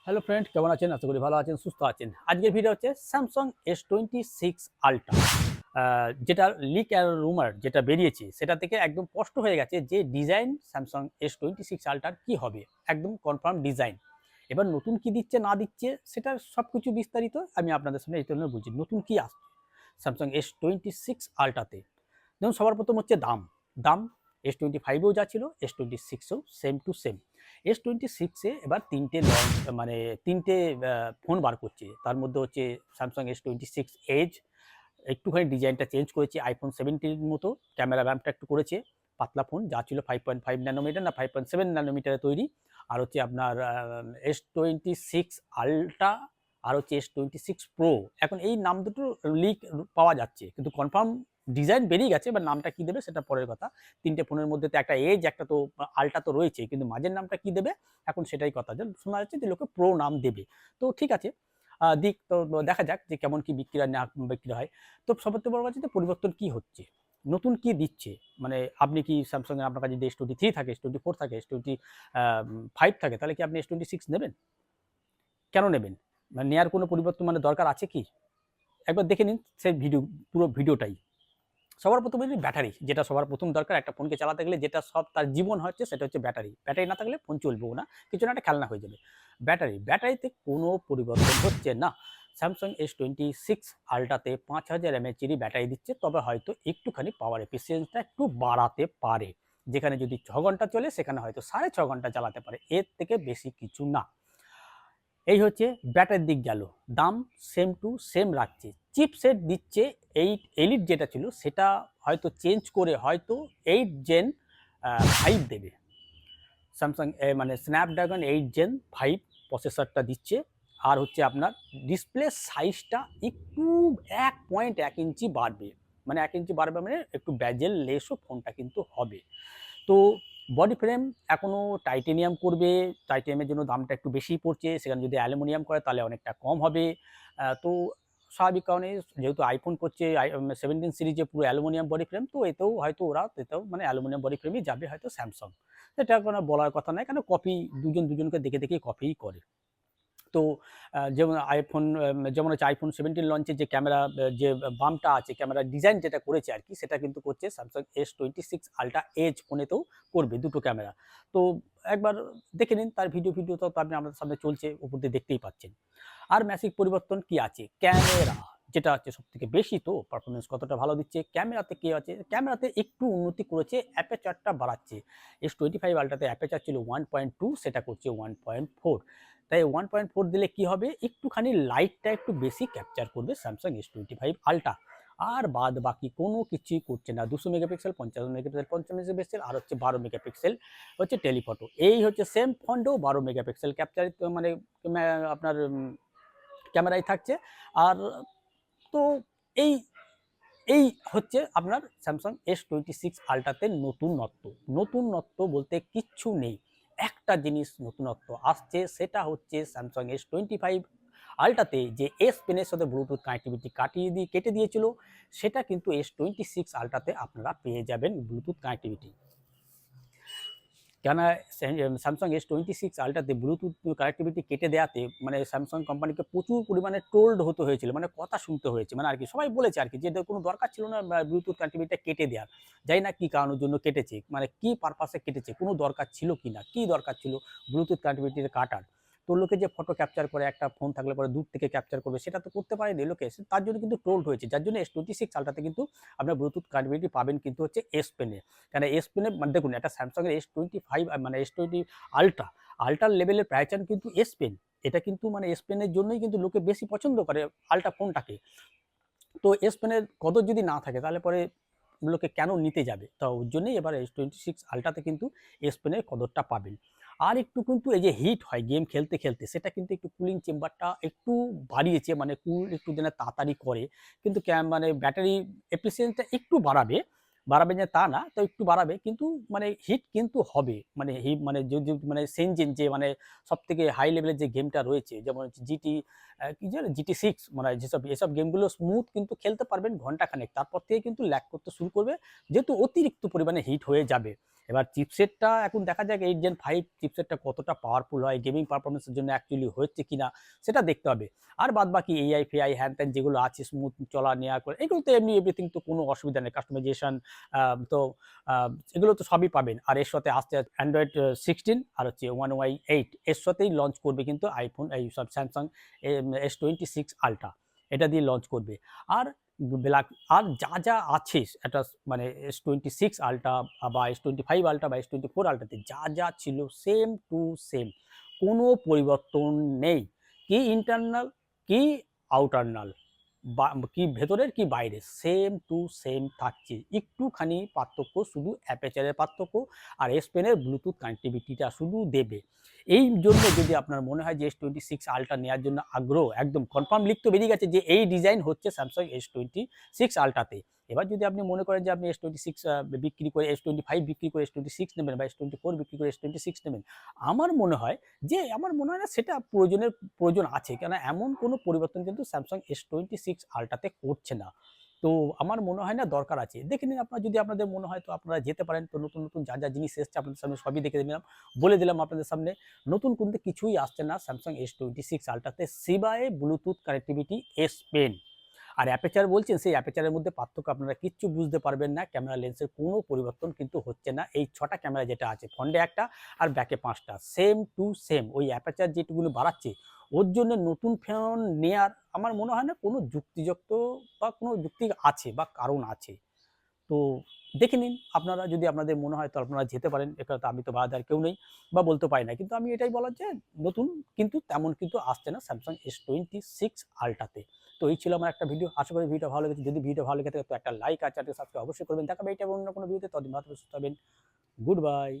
Hello friend, কেমন আছেন? আশা করি ভালো আছেন, সুস্থ আছেন। আজকের ভিডিও হচ্ছে স্যামসাং S26 আল্ট্রা। যেটা লিক আর রুমার যেটা বেরিয়েছে সেটা থেকে একদম স্পষ্ট হয়ে গেছে যে ডিজাইন স্যামসাং S26 আল্ট্রার কি হবে, একদম কনফার্ম ডিজাইন। এবার নতুন কি দিচ্ছে না দিচ্ছে সেটার সব কিছু বিস্তারিত আমি আপনাদের সামনে এই জন্য বলছি। নতুন কি আসছে স্যামসাং S26 আল্ট্রাতে? যেমন সবার প্রথম হচ্ছে দাম। দাম S25-এও যা ছিল S26-এও সেম টু সেম। S26-এ এবার তিনটে লঞ্চ, মানে তিনটে ফোন বার করছে। তার মধ্যে হচ্ছে স্যামসাং S26 এজ, একটুখানি ডিজাইনটা চেঞ্জ করেছে আইফোন 17 মতো, ক্যামেরা র্যাম্পটা একটু করেছে পাতলা ফোন, যা ছিল 5.5 ন্যানোমিটার না 5.7 ন্যানোমিটারে তৈরি। আর হচ্ছে আপনার S26 আল্ট্রা আর হচ্ছে S26 প্রো। এখন এই নাম দুটো লিক পাওয়া যাচ্ছে, কিন্তু কনফার্ম ডিজাইন বেরিয়ে গেছে, বা নামটা কি দেবে সেটা পরের কথা। তিনটে ফোনের মধ্যে তো একটা এজ, একটা তো আল্ট্রা তো রয়েছে, কিন্তু মাঝের নামটা কি দেবে এখন সেটাই কথা। যে শোনা যাচ্ছে যে লোকে প্রো নাম দেবে, তো ঠিক আছে, দিক তো দেখা যাক যে কেমন কি বিক্রি হয় না বিক্রি হয়। তো সবথেকে বড় কথা যে পরিবর্তন কি হচ্ছে, নতুন কি দিচ্ছে। মানে আপনি কি স্যামসাং এর আপনার কাছে যদি S23 থাকে, S24 থাকে, S25 থাকে, তাহলে কি আপনি S26 নেবেন? কেন নেবেন? মানে নেওয়ার কোনো পরিবর্তন মানে দরকার আছে কি? একবার দেখে নিন সেই ভিডিও, পুরো ভিডিওটাই। সবার প্রথমে ব্যাটারি, যেটা সবার প্রথম দরকার একটা ফোনকে চালাতে গেলে, যেটা সব তার জীবন হচ্ছে সেটা হচ্ছে ব্যাটারি। ব্যাটারি না থাকলে ফোন চলবেও না, কিছু না একটা খেলনা হয়ে যাবে। ব্যাটারিতে কোনো পরিবর্তন হচ্ছে না। স্যামসাং S26 আল্ট্রাতে 5000 mAh ব্যাটারি দিচ্ছে, তবে হয়তো একটুখানি পাওয়ার এফিসিয়েন্সিটা একটু বাড়াতে পারে। যেখানে যদি 6 ঘন্টা চলে সেখানে হয়তো 6.5 ঘন্টা চালাতে পারে, এর থেকে বেশি কিছু না। এই হচ্ছে ব্যাটারির দিক গেল। দাম সেম টু সেম রাখছে। চিপসেট দিচ্ছে 8 এলিট, যেটা ছিল সেটা হয়তো চেঞ্জ করে হয়তো 8 জেন 5 দেবে। স্যামসাং মানে স্ন্যাপড্রাগন 8 জেন 5 প্রসেসরটা দিচ্ছে। আর হচ্ছে আপনার ডিসপ্লে সাইজটা একটু 1.1 ইঞ্চি বাড়বে। মানে 1 ইঞ্চি বাড়বে মানে একটু ব্যাজেল লেসও ফোনটা কিন্তু হবে। তো বডি ফ্রেম এখনও টাইটেনিয়াম করবে, টাইটেনিয়ামের জন্য দামটা একটু বেশিই পড়ছে। সেখানে যদি অ্যালুমিনিয়াম করে তাহলে অনেকটা কম হবে। তো স্বাভাবিক কারণে যেহেতু আইফোন করছে 17 সিরিজে পুরো অ্যালুমিনিয়াম বডি ফ্রেম, তো এতেও হয়তো এতেও মানে অ্যালুমিনিয়াম বডি ফ্রেমই যাবে হয়তো স্যামসাং। এটা কোনো বলার কথা নয়, কেন কপি দুজন দুজনকে দেখে দেখেই কপিই করে। তো যেমন যেমন হচ্ছে আইফোন 17 লঞ্চের যে ক্যামেরা, যে বাম্পটা আছে, ক্যামেরার ডিজাইন যেটা করেছে আর কি, সেটা কিন্তু করছে স্যামসাং S26 আল্ট্রা এজ ফোনেতেও করবে দুটো ক্যামেরা। তো একবার দেখে নিন তার ভিডিও তো আপনি আমাদের সামনে চলছে, উপর দিয়ে দেখতেই পাচ্ছেন। আর ম্যাসিভ পরিবর্তন কি আছে? ক্যামেরা, যেটা হচ্ছে সবথেকে বেশি, তো পারফরম্যান্স কতটা ভালো দিচ্ছে। ক্যামেরাতে কি আছে? ক্যামেরাতে একটু উন্নতি করেছে, অ্যাপারচারটা বাড়াচ্ছে। S25 আল্ট্রাতে অ্যাপারচার ছিল 1.2, সেটা করছে 1.4। তাই 1.4 দিলে কি হবে, একটুখানি লাইটটা একটু বেশি ক্যাপচার করবে স্যামসাং S25 আল্ট্রা। আর বাদ বাকি কোনো কিছুই করছে না। 200 মেগাপিক্সেল, 50 মেগাপিক্সেল, 50 মেগাপিক্সেল, আর হচ্ছে 12 মেগাপিক্সেল হচ্ছে টেলিফটো। এই হচ্ছে সেম ফন্টেও 12 মেগাপিক্সেল ক্যাপচার, মানে আপনার ক্যামেরাই থাকছে। আর তো এই এই হচ্ছে আপনার স্যামসাং S26 আল্ট্রাতে নতুনত্ব। নতুনত্ব বলতে কিচ্ছু নেই। একটা জিনিস নতুনত্ব আসছে, সেটা হচ্ছে স্যামসাং S25 আল্ট্রাতে যে এস পেনের সাথে ব্লুটুথ কানেক্টিভিটি কেটে দিয়েছিল, সেটা কিন্তু S26 আল্ট্রাতে আপনারা পেয়ে যাবেন ব্লুটুথ কানেক্টিভিটি। কেন স্যামসাং S26 আল্ট্রাতে ব্লুটুথ কানেক্টিভিটি কেটে দেওয়াতে মানে স্যামসাং কোম্পানিকে প্রচুর পরিমাণে ট্রোলড হতে হয়েছিল, মানে কথা শুনতে হয়েছে, মানে আর কি সবাই বলেছে আর কি, যে কোনো দরকার ছিল না ব্লুটুথ কানেক্টিভিটিটা কেটে দেওয়ার। জানি না কী কারণের জন্য কেটেছে, মানে কী পারপাসে কেটেছে, কোনো দরকার ছিল কি না, কী দরকার ছিল ব্লুটুথ কানেক্টিভিটিটা কাটার। তো লোকে যে ফটো ক্যাপচার করে, একটা ফোন থাকলে পরে দূর থেকে ক্যাপচার করবে, সেটা তো করতে পারেনি লোকে, তার জন্য কিন্তু ট্রোলড হয়েছে। যার জন্য S26 আল্ট্রাতে কিন্তু আপনার ব্লুটুথ কানেক্টিভিটি পাবেন কিন্তু হচ্ছে এস পেনে। কেন এস পেনে মানে দেখুন, একটা স্যামসাংয়ের S25 মানে S20 আল্ট্রার লেভেলের প্রাইচান কিন্তু এস পেন। এটা কিন্তু মানে এস পেনের জন্যই কিন্তু লোকে বেশি পছন্দ করে আল্ট্রা ফোনটাকে। তো এস পেনের কদর যদি না থাকে তাহলে পরে লোকে কেন নিতে যাবে? তো ওর জন্যই এবার S26 আল্ট্রাতে কিন্তু এস পেনের কদরটা পাবেন। আর একটু কিন্তু এই যে হিট হয় গেম খেলতে খেলতে, সেটা কিন্তু একটু কুলিং চেম্বারটা একটু বাড়িয়েছে, মানে কুল একটু যেন তাড়াতাড়ি করে। কিন্তু মানে ব্যাটারি এফিসিয়েন্সিটা একটু বাড়াবে যে তা না, তো একটু বাড়াবে, কিন্তু মানে হিট কিন্তু হবে। মানে মানে যদি মানে সেনজেন যে মানে সবথেকে হাই লেভেলের যে গেমটা রয়েছে, যেমন হচ্ছে কি জানো GT6, মানে এসব গেমগুলো স্মুথ কিন্তু খেলতে পারবেন ঘন্টাখানেক, তারপর থেকে কিন্তু ল্যাগ করতে শুরু করবে, যেহেতু অতিরিক্ত পরিমাণে হিট হয়ে যাবে। এবার চিপসেটটা এখন দেখা যাক 8 Gen 5 চিপসেটটা কতটা পাওয়ারফুল হয়, গেমিং পারফরমেন্সের জন্য অ্যাকচুয়ালি হচ্ছে কিনা সেটা দেখতে হবে। আর বাদবাকি এআই ফেআই হ্যান ত্যান যেগুলো আছে স্মুথ চলা নেওয়া করে এগুলো তো এমনি এভরিথিং তো কোনো অসুবিধা নেই। কাস্টমাইজেশন তো আ এগুলো তো সবই পাবেন। আর এর সাথে আসছে Android 16 আর হচ্ছে One UI 8 এর সাথেই লঞ্চ করবে কিন্তু iPhone Samsung S26 Ultra এটা দিয়ে লঞ্চ করবে। আর ব্ল্যাক আর যা আছে একটা মানে S26 Ultra বা S25 Ultra বা S24 Ultra তে যা ছিল সেম টু সেম, কোনো পরিবর্তন নেই। কি ইন্টারনাল কি আউটারনাল বা কি ভেতরের কি বাইরের সেম টু সেম থাকছে। একটুখানি পার্থক্য শুধু অ্যাপারচারের পার্থক্য আর S Pen এর ব্লুটুথ কানেক্টিভিটিটা শুধু দেবে। এই জন্য যদি আপনার মনে হয় যে S26 Ultra নেওয়ার জন্য আগ্রহ একদম কনফার্ম লিক তো বেরিয়ে গেছে যে এই ডিজাইন হচ্ছে Samsung S26 Ultra তে। এবার যদি আপনি মনে করেন যে আপনি S26 বিক্রি করে S25 বিক্রি করে S26 নেবেন বা S24 বিক্রি করে S26 নেবেন, আমার মনে হয় না সেটা প্রয়োজন আছে। কেন এমন কোনো পরিবর্তন কিন্তু Samsung S26 Ultra তে করছে না। তো আমার মনে হয় না দরকার আছে। দেখে নিন আপনারা যদি আপনাদের মনে হয় তো আপনারা যেতে পারেন। তো নতুন যা জিনিস এসছে আপনাদের সামনে সবই দেখে দিলাম, বলে দিলাম আপনাদের সামনে। নতুন কিন্তু কিছুই আসছে না Samsung S26 Ultra তে সিবায়ে ব্লুটুথ কানেক্টিভিটি S Pen। আর অ্যাপারচার বলছেন সেই অ্যাপারচারের মধ্যে পার্থক্য আপনারা কিচ্ছু বুঝতে পারবেন না। ক্যামেরা লেন্সের কোনো পরিবর্তন কিন্তু হচ্ছে না। এই ৬ টা ক্যামেরা যেটা আছে ফ্রন্টে ১ টা আর ব্যাকে ৫ টা সেম টু সেম। ওই অ্যাপারচার যেটুকুনি বাড়াচ্ছে ওর জন্য নতুন ফোন নেয়ার আমার মনে হয় না কোনো যুক্তিযুক্ত বা কোনো যুক্তি আছে বা কারণ আছে। তো দেখে নিন আপনারা যদি আপনাদের মনে হয় তো আপনারা যেতে পারেন। এখানে তো আমি তো বাধা দেওয়ার কেউ নেই বা বলতে পারি না। কিন্তু আমি এটাই বলার যে নতুন কিন্তু তেমন কিন্তু আসছে না Samsung S26 Ultra তে। তো এই ছিল আমার একটা ভিডিও। আশা করি ভিডিওটা ভালো লেগেছে। যদি ভিডিও ভালো লেগে থাকে তো একটা লাইক আর চ্যানেলটি সাবস্ক্রাইব অবশ্যই করবেন। দেখা হবে এটা অন্য কোনো ভিডিওতে। ততদিন ভালো থাকবেন, সুস্থ থাকবেন। Good bye.